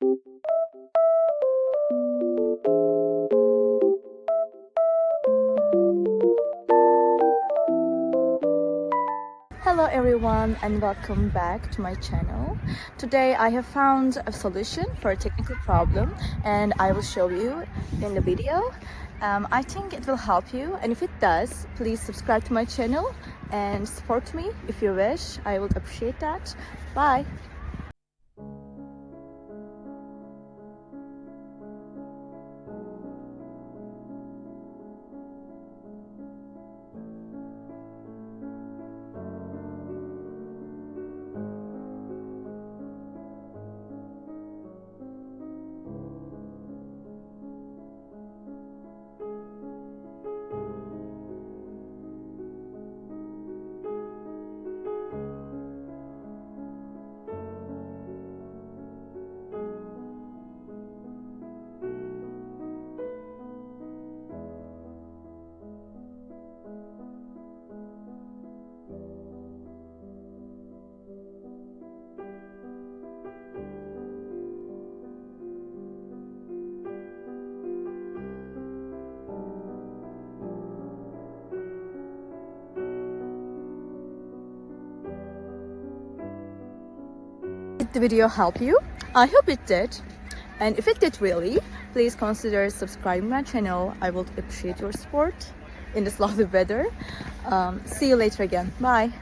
Hello everyone and welcome back to my channel. Today I have found a solution for a technical problem and I will show you in the video. I think it will help you, and if it does, please subscribe to my channel and support me if you wish. I would appreciate that. Bye! Did the video help you? I hope it did. And if it did really, please consider subscribing my channel. I would appreciate your support in this lovely weather. See you later again. Bye.